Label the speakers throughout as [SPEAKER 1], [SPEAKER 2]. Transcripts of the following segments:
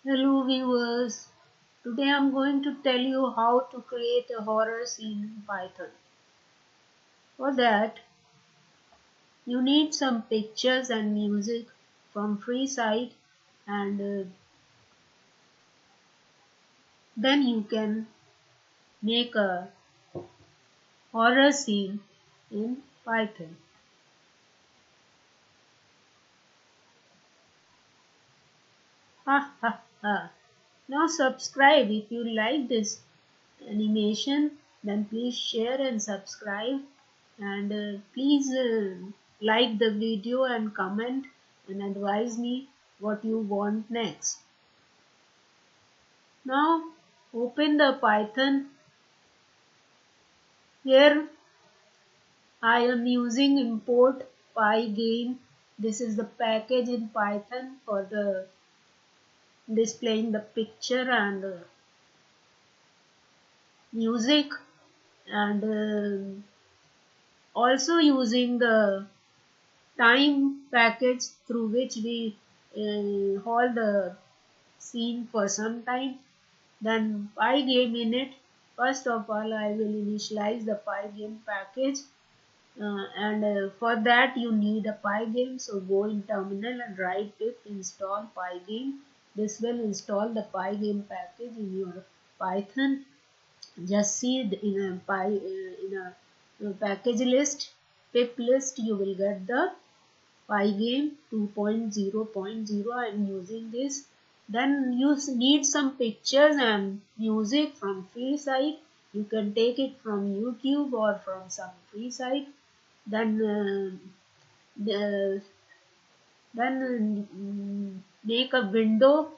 [SPEAKER 1] Hello viewers, today I'm going to tell you how to create a horror scene in Python. For that, you need some pictures and music from free site and then you can make a horror scene in Python. Ha ha ha. Now subscribe if you like this animation, then please share and subscribe and please like the video and comment and advise me what you want next. Now open the Python. Here I am using import pygame. This is the package in Python for the displaying the picture and music and also using the time package through which we hold the scene for some time. Then pygame in it. First of all, I will initialize the pygame package and for that you need a pygame. So go in terminal and write pip install pygame. This will install the pygame package in your Python. Just see in a package list, pip list, you will get the pygame 2.0.0. I am using this. Then you need some pictures and music from free site. You can take it from YouTube or from some free site. Then make a window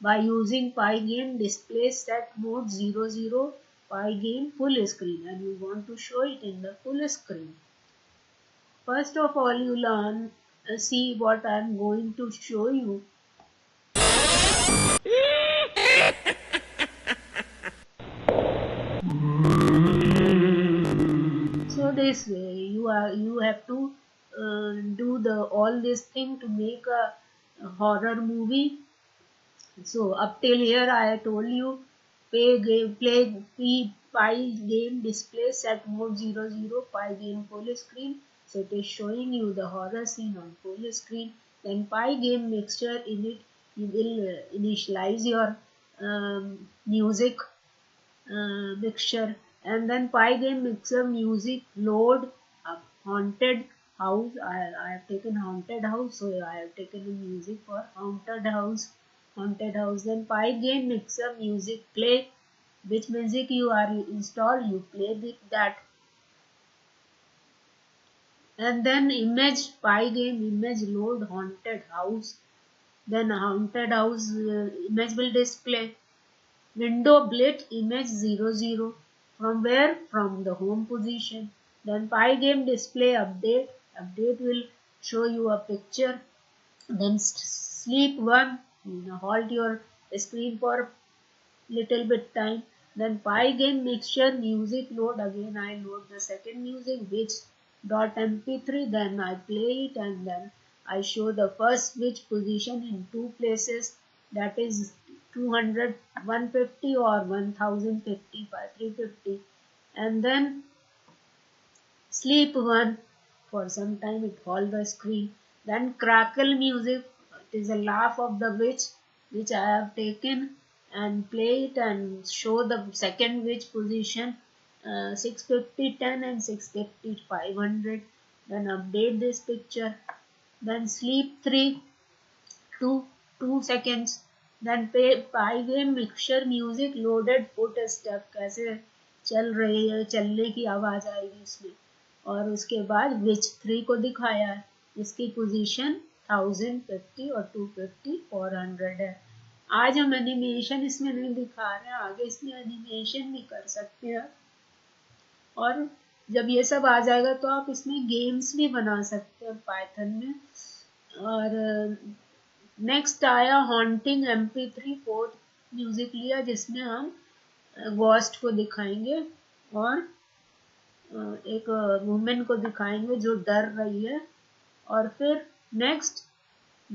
[SPEAKER 1] by using pygame display set mode 00 pygame full screen, and you want to show it in the full screen. First of all, you learn see what I am going to show you. So this way you have to do the all this thing to make a horror movie. So up till here I told you pygame display set mode 00 pygame full screen. So it is showing you the horror scene on full screen. Then pygame mixture in it, you will initialize your music mixture, and then pygame mixer music load a haunted house. I have taken haunted house, so I have taken the music for haunted house. Then pygame mixer music play, which music you are installed, you play that. And then image pygame image load haunted house. Then haunted house image will display. Window blit image 00. From where? From the home position. Then pygame display update. Update will show you a picture. Then sleep 1. Halt your screen for little bit time. Then pygame mixture music load. Again I load the second music which .mp3. Then I play it and then I show the first switch position in two places, that is 200 150 or 1050 by 350. And then sleep 1, for some time it hold the screen. Then crackle music, it is a laugh of the witch which I have taken and play it and show the second witch position 650 10 and 650 500. Then update this picture. Then sleep 3 2 2 seconds. Then pygame mixture music loaded footstep, कैसे चल रही है, चलने की आवाज आएगी इसमें. और उसके बाद विच 3 को दिखाया है, इसकी पोजीशन 1050 और 250 400 है. आज हम एनिमेशन इसमें नहीं दिखा रहे हैं, आगे इसमें एनिमेशन भी कर सकते हैं. और जब ये सब आ जाएगा तो आप इसमें गेम्स भी बना सकते हैं पाइथन में. और नेक्स्ट आया हॉन्टिंग mp3 फोर्थ म्यूजिक लिया, जिसमें हम घोस्ट को दिखाएंगे और एक वुमेन को दिखाएंगे जो डर रही है. और फिर नेक्स्ट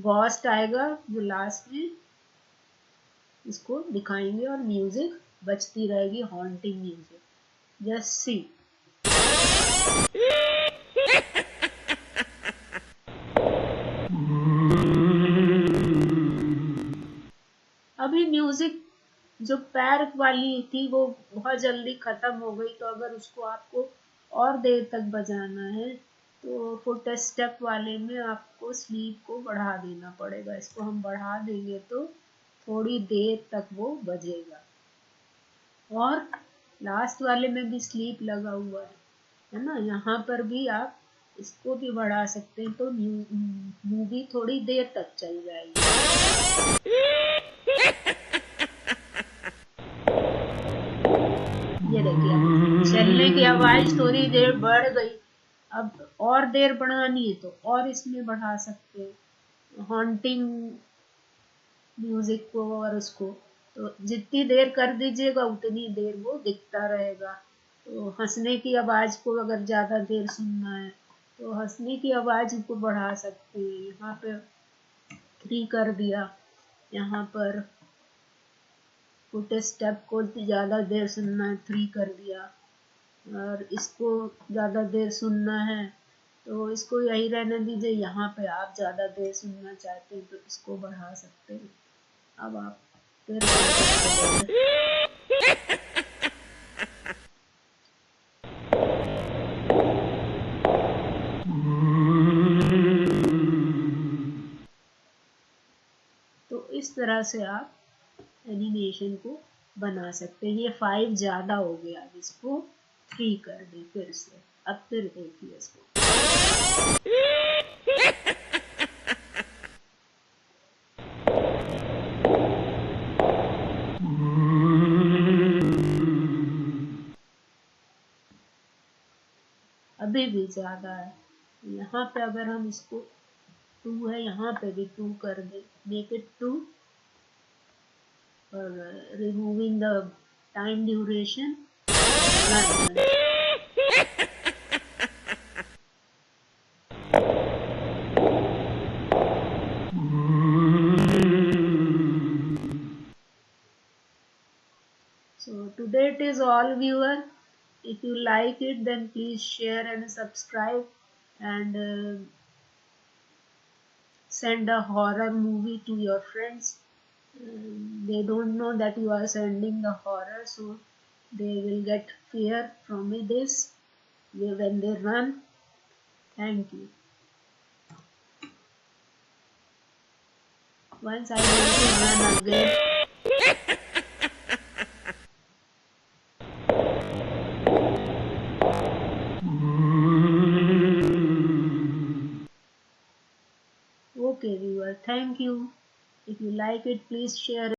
[SPEAKER 1] घोस्ट आएगा जो लास्ट में, इसको दिखाएंगे और म्यूजिक बजती रहेगी, हॉन्टिंग म्यूजिक। Just see. अभी म्यूजिक जो पैर वाली थी वो बहुत जल्दी खत्म हो गई, तो अगर उसको आपको और देर तक बजाना है तो फुट स्टेप वाले में आपको स्लीप को बढ़ा देना पड़ेगा। इसको हम बढ़ा देंगे तो थोड़ी देर तक वो बजेगा। और लास्ट वाले में भी स्लीप लगा हुआ है ना, यहाँ पर भी आप इसको भी बढ़ा सकते हैं तो मूवी थोड़ी देर तक चल जाएगी। ये देखिए चलने की आवाज थोड़ी देर बढ़ गई। अब और देर बढ़ानी है तो और इसमें बढ़ा सकते हैं हॉन्टिंग म्यूजिक को, और उसको तो जितनी देर कर दीजिएगा उतनी देर वो दिखता रहेगा। तो हंसने की आवाज को अगर ज्यादा देर सुनना है तो हंसने की आवाज को बढ़ा सकते हैं। यहाँ पे 3 कर दिया, यहाँ पर फुट स्टेप को ज्यादा देर सुनना है 3 कर दिया, और इसको ज़्यादा देर सुनना है तो इसको यही रहने दीजिए। यहाँ पे आप ज़्यादा देर सुनना चाहते हैं तो इसको बढ़ा सकते हैं। अब आप फिर तो इस तरह से आप एनिमेशन को बना सकते हैं। ये 5 ज़्यादा हो गया, अब इसको 3 कर दें फिर से। अब फिर देखिए इसको। अभी भी ज़्यादा है। यहाँ पे अगर हम इसको 2 है, यहाँ पे भी 2 कर दे, मेक इट 2 और removing the time duration 9। So today it is all, viewer. If you like it, then please share and subscribe, and send a horror movie to your friends. They don't know that you are sending the horror, so they will get fear from this when they run. Thank you. Once I want to run again. Okay, viewer, thank you. If you like it, please share it.